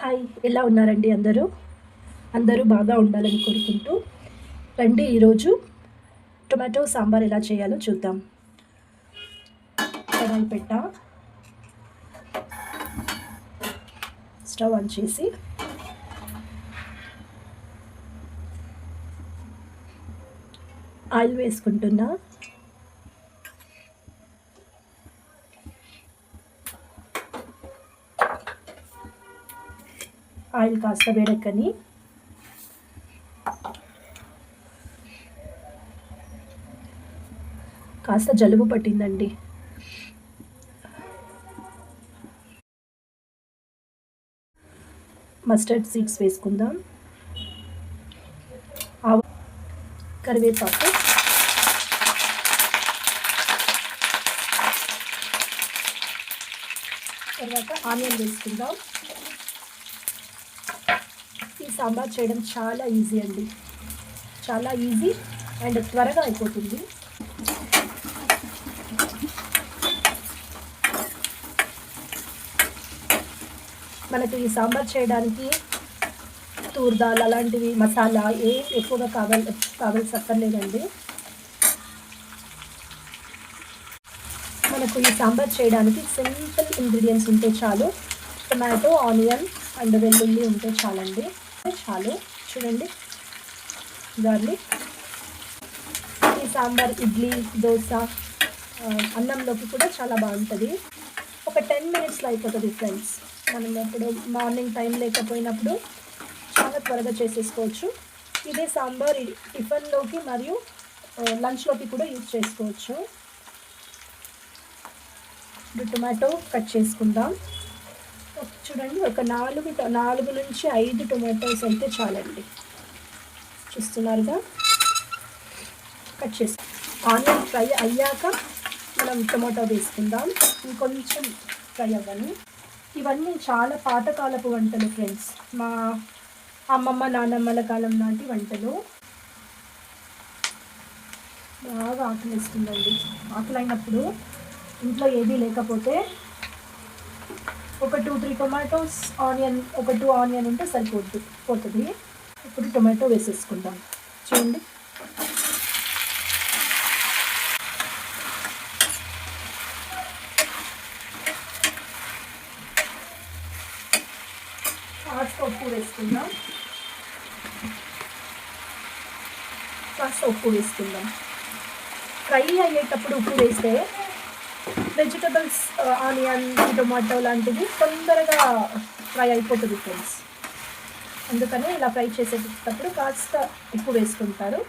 Hi, ఎలా ఉన్నారండి అందరూ? అందరూ బాగా ఉండాలని కోరుకుంటూ రండి ఈరోజు టొమాటో సాంబార్ ఎలా చేయాలో చూద్దాం. కడాయి పెట్టా, స్టవ్ ఆన్ చేసి ఆయిల్ వేసుకుంటున్నా. ఆయిల్ కాస్త వేడెక్కని కాస్త జలుబు పట్టిందండి. మస్టర్డ్ సీడ్స్ వేసుకుందాం. కరివేపాకు, తర్వాత ఆనియన్ వేసుకుందాం. ఈ సాంబార్ చేయడం చాలా ఈజీ అండి, చాలా ఈజీ అండ్ త్వరగా అయిపోతుంది. మనకు ఈ సాంబార్ చేయడానికి తూర్ దాల్ అలాంటివి మసాలా ఏం ఎక్కువగా కావాల్సి అక్కర్లేదండి. మనకు ఈ సాంబార్ చేయడానికి సింపుల్ ఇంగ్రీడియంట్స్ ఉంటే చాలు. టొమాటో, ఆనియన్ అండ్ వెల్లుల్లి ఉంటే చాలండి. చాలు. చూడండి, గార్లిక్. ఈ సాంబార్ ఇడ్లీ, దోశ, అన్నంలోకి కూడా చాలా బాగుంటుంది. ఒక 10 మినిట్స్లో అయిపోతుంది ఫ్రెండ్స్. మనం ఎప్పుడు మార్నింగ్ టైం లేకపోయినప్పుడు చాలా త్వరగా చేసేసుకోవచ్చు. ఇదే సాంబార్ టిఫిన్లోకి మరియు లంచ్లోకి కూడా యూజ్ చేసుకోవచ్చు. ఇప్పుడు టొమాటో కట్ చేసుకుందాం. చూడండి, ఒక 4 నుంచి 5 టొమాటోస్ అయితే చాలండి. చూస్తున్నారుగా, కట్ చేసి ఆనియన్ ఫ్రై అయ్యాక మనం టొమాటో వేసుకుందాం. ఇంకొంచెం ఫ్రై అవ్వని. ఇవన్నీ చాలా పాతకాలపు వంటలు ఫ్రెండ్స్, మా అమ్మమ్మ నాన్నమ్మల కాలం నాటి వంటలు. బాగా ఆకలి వేస్తుందండి. ఆకలి అయినప్పుడు ఇంట్లో ఏదీ లేకపోతే ఒక 2-3 టొమాటోస్, ఒక 2 ఆనియన్ ఉంటే పోతుంది. ఇప్పుడు టొమాటో వేసేసుకుందాం. చూడండి, కాస్త ఉప్పు వేసుకుందాం. ఫ్రై అయ్యేటప్పుడు ఉప్పు వేస్తే వెజిటబుల్స్, ఆనియన్, టొమాటో లాంటివి తొందరగా ఫ్రై అయిపోతుంది ఫ్రెండ్స్. అందుకని ఇలా ఫ్రై చేసేటప్పుడు కాస్త ఉప్పు వేసుకుంటారు.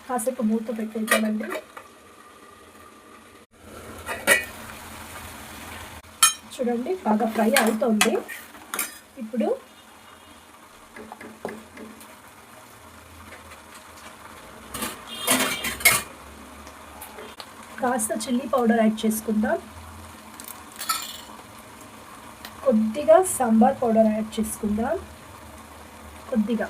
కాసేపు మూత పెట్టేద్దామండి. చూడండి, బాగా ఫ్రై అవుతుంది. ఇప్పుడు కాస్త చిల్లీ పౌడర్ యాడ్ చేసుకుందాం. కొద్దిగా సాంబార్ పౌడర్ యాడ్ చేసుకుందాం. కొద్దిగా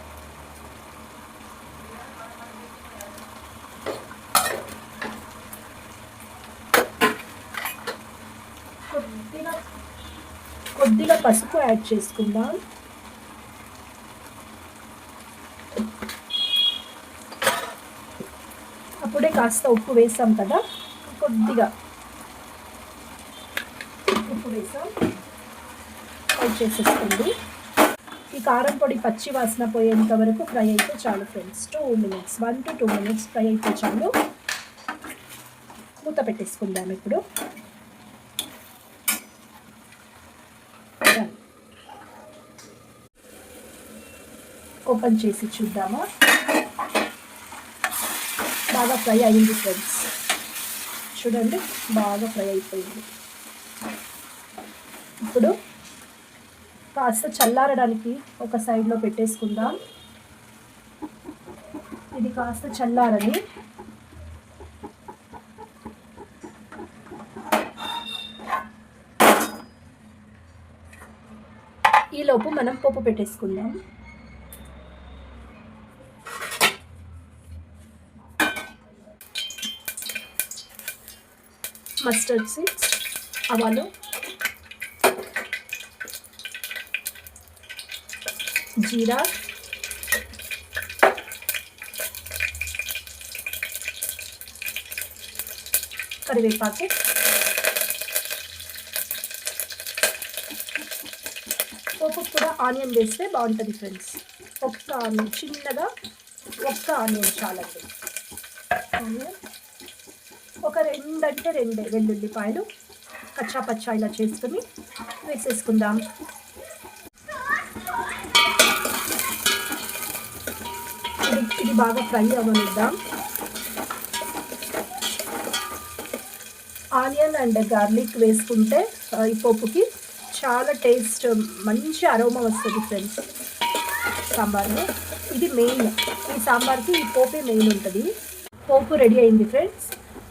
పసుపు యాడ్ చేసుకుందాం. అప్పుడే కాస్త ఉప్పు వేసాం కదా, కొద్దిగా ఉప్పు వేసాం. ఫ్రై చేసేస్తుంది. ఈ కారం పొడి పచ్చి వాసన పోయేంత వరకు ఫ్రై అయితే చాలు ఫ్రెండ్స్. 1 to 2 మినిట్స్ ఫ్రై అయితే చాలు. మూత పెట్టేసుకుందాం. ఇప్పుడు ఓపెన్ చేసి చూద్దామా. బాగా ఫ్రై అయింది ఫ్రెండ్స్. చూడండి, బాగా ఫ్రై అయిపోయింది. ఇప్పుడు కాస్త చల్లారడానికి ఒక సైడ్లో పెట్టేసుకుందాం. ఇది కాస్త చల్లారని ఈలోపు మనం పోపు పెట్టేసుకుందాం. మస్టర్డ్ సీడ్స్, ఆవాలు, జీరా, కరివేపాకు, పోపు కూడా ఆనియన్ వేస్తే బాగుంటుంది ఫ్రెండ్స్. ఒక్క ఆనియన్, చిన్నగా ఒక్క ఆనియన్ చాలండి. ఆనియన్ ఒక 2 అంటే 2 వెల్లుల్లిపాయలు కచ్చా పచ్చా ఇలా చేసుకుని వేసేసుకుందాం. ఇది బాగా ఫ్రై అవ్వనిద్దాం. ఆనియన్ అండ్ గార్లిక్ వేసుకుంటే ఈ పోపుకి చాలా టేస్ట్, మంచి అరోమా వస్తుంది ఫ్రెండ్స్ సాంబార్లో. ఇది మెయిన్, ఈ సాంబార్కి ఈ పోపే మెయిన్ ఉంటుంది. పోపు రెడీ అయింది ఫ్రెండ్స్.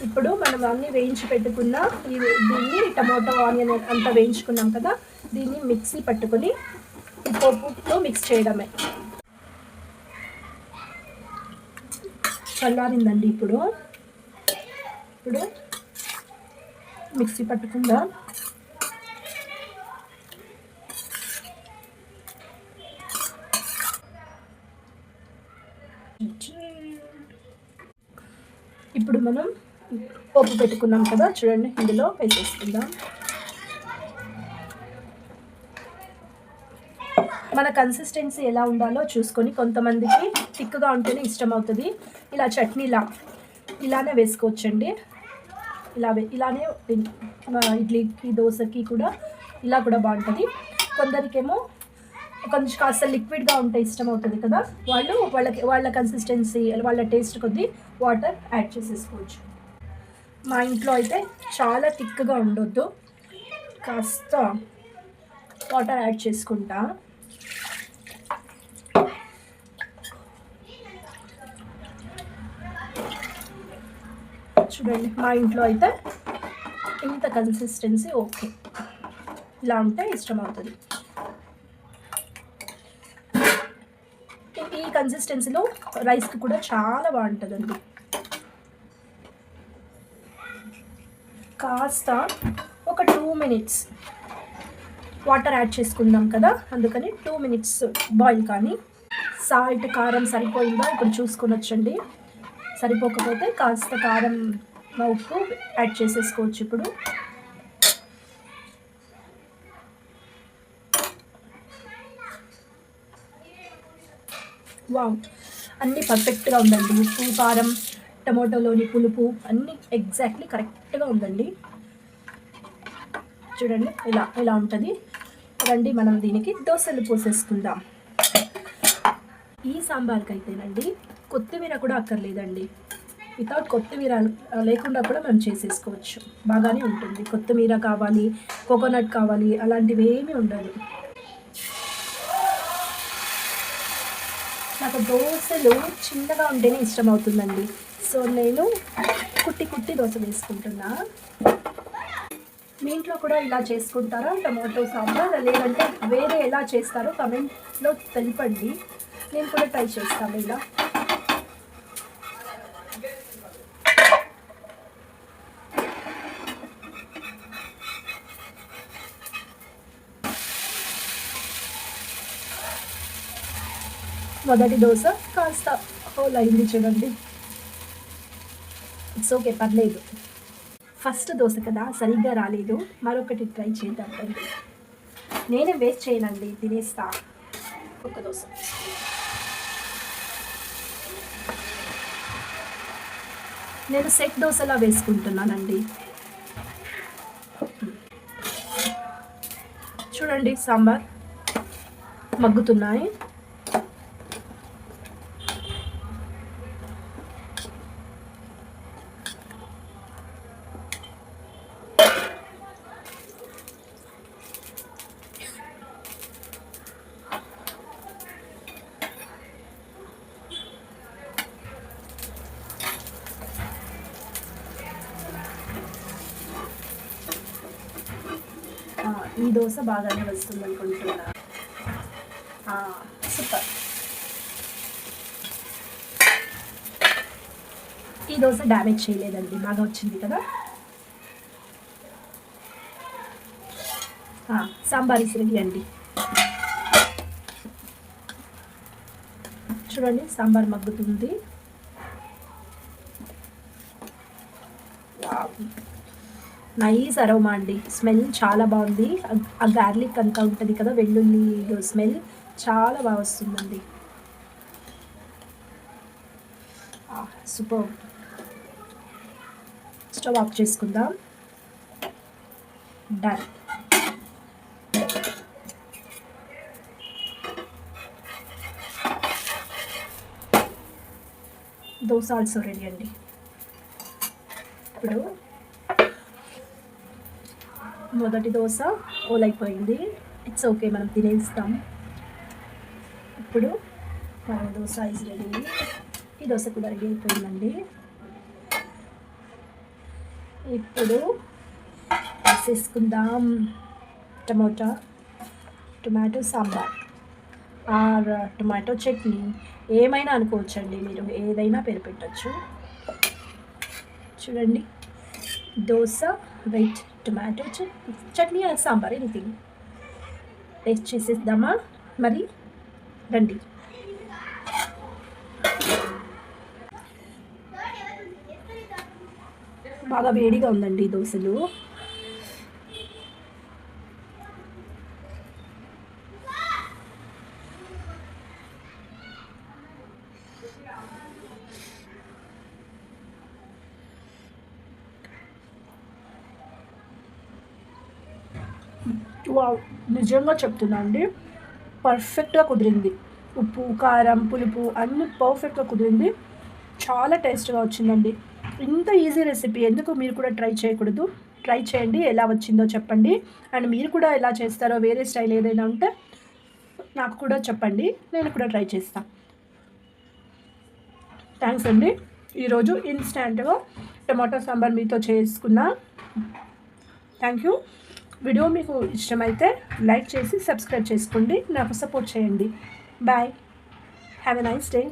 ఇప్పుడు మనం అన్నీ వేయించి పెట్టుకున్న దీన్ని టమాటో ఆనియన్ అంతా వేయించుకున్నాం కదా, దీన్ని మిక్సీ పట్టుకొని ఈ పోపుతో మిక్స్ చేయడమే. చల్లారిందండి. ఇప్పుడు మిక్సీ పట్టుకుందాం. ఇప్పుడు మనం పోపు పెట్టుకున్నాం కదా, చూడండి ఇందులో వేసేసుకుందాం. మన కన్సిస్టెన్సీ ఎలా ఉండాలో చూసుకొని, కొంతమందికి థిక్గా ఉంటేనే ఇష్టం అవుతుంది. ఇలా చట్నీలా ఇలానే వేసుకోవచ్చండి. ఇలానే ఇడ్లీకి దోశకి కూడా ఇలా కూడా బాగుంటుంది. కొందరికేమో కొంచెం కాస్త లిక్విడ్గా ఉంటే ఇష్టం అవుతుంది కదా, వాళ్ళ కన్సిస్టెన్సీ వాళ్ళ టేస్ట్ కొద్దీ వాటర్ యాడ్ చేసేసుకోవచ్చు. మా ఇంట్లో అయితే చాలా థిక్గా ఉండొద్దు, కాస్త వాటర్ యాడ్ చేసుకుంటా. చూడండి మా ఇంట్లో అయితే ఇంత కన్సిస్టెన్సీ ఓకే, ఇలా ఉంటే ఇష్టం అవుతుంది. ఈ కన్సిస్టెన్సీలో రైస్కి కూడా చాలా బాగుంటుందండి. కాస్త ఒక 2 మినిట్స్ వాటర్ యాడ్ చేసుకుందాం కదా, అందుకని 2 మినిట్స్ బాయిల్. కానీ సాల్ట్ కారం సరిపోయిందా ఇప్పుడు చూసుకొని వచ్చండి. సరిపోకపోతే కాస్త కారం ఉప్పు యాడ్ చేసేసుకోవచ్చు. ఇప్పుడు వావ్, అన్నీ పర్ఫెక్ట్గా ఉందండి. ఉప్పు, కారం, టమాటోలోని పులుపు అన్నీ ఎగ్జాక్ట్లీ కరెక్ట్గా ఉందండి. చూడండి ఇలా ఉంటుంది. రండి మనం దీనికి దోశలు పోసేసుకుందాం. ఈ సాంబార్కి అయితేనండి కొత్తిమీర కూడా అక్కర్లేదండి. వితౌట్ కొత్తిమీర లేకుండా కూడా మనం చేసేసుకోవచ్చు, బాగానే ఉంటుంది. కొత్తిమీర కావాలి, కోకోనట్ కావాలి, అలాంటివి ఏమీ ఉండదు. నాకు దోశలు చిన్నగా ఉంటేనే ఇష్టం అవుతుందండి. సో నేను కుట్టి దోశ వేసుకుంటున్నా. మీ ఇంట్లో కూడా ఇలా చేసుకుంటారా టమాటో సాంబార్? లేదంటే వేరే ఎలా చేస్తారో కమెంట్లో తెలపండి, నేను కూడా ట్రై చేస్తాను ఇలా. మొదటి దోశ కాస్త హోల్ అయింది చూడండి. ఇట్స్ ఓకే, పర్లేదు. ఫస్ట్ దోశ కదా సరిగ్గా రాలేదు, మరొకటి ట్రై చేద్దామండి. నేనే వేస్ట్ చేయనండి, తినేస్తా. ఒక దోశ నేను సెట్ దోశలా వేసుకుంటున్నానండి. చూడండి సాంబార్ మగ్గుతున్నాయి. ఈ దోశ బాగానే వస్తుంది అనుకుంటున్నా. సూపర్. ఈ దోశ డ్యామేజ్ చేయలేదండి, బాగా వచ్చింది కదా. సాంబార్ ఇస్ రెడీ అండి. చూడండి సాంబార్ మగ్గుతుంది. నైస్ అరోమా అండి. స్మెల్ చాలా బాగుంది. ఆ గార్లిక్ అంతా ఉంటుంది కదా, వెల్లుల్లి స్మెల్ చాలా బాగా వస్తుందండి. సూపర్. స్టవ్ ఆఫ్ చేసుకుందాం. డన్. దోశ ఆల్సో రెడీ అండి. ఇప్పుడు మొదటి దోశ ఓలైపోయింది. ఇట్స్ ఓకే, మనం తినేస్తాం. ఇప్పుడు మరో దోశ ఇస్ రెడీ. ఈ దోశ కూడా రెడీ అయిపోయిందండి. ఇప్పుడు వేసేసుకుందాం tomato sambar or tomato chutney, ఏమైనా అనుకోవచ్చండి, మీరు ఏదైనా పేరు పెట్టచ్చు. చూడండి, dosa with tomato chutney or sambar, anything. Taste చేసేద్దామా మరి? రండి. బాగా వేడిగా ఉందండి దోశలు. వావ్, నిజంగా చెప్తున్నా అండి, పర్ఫెక్ట్గా కుదిరింది. ఉప్పు, కారం, పులుపు అన్నీ పర్ఫెక్ట్గా కుదిరింది. చాలా టేస్ట్గా వచ్చిందండి. ఇంత ఈజీ రెసిపీ ఎందుకు మీరు కూడా ట్రై చేయకూడదు? ట్రై చేయండి, ఎలా వచ్చిందో చెప్పండి. అండ్ మీరు కూడా ఎలా చేస్తారో, వేరే స్టైల్ ఏదైనా ఉంటే నాకు కూడా చెప్పండి, నేను కూడా ట్రై చేస్తాను. థ్యాంక్స్ అండి. ఈరోజు ఇన్స్టెంట్గా టమాటో సాంబార్ మీతో చేసుకున్నా. Thank you. వీడియో మీకు ఇష్టమైతే లైక్ చేసి సబ్స్క్రైబ్ చేసుకోండి, నాకు సపోర్ట్ చేయండి. Bye. Have a nice day.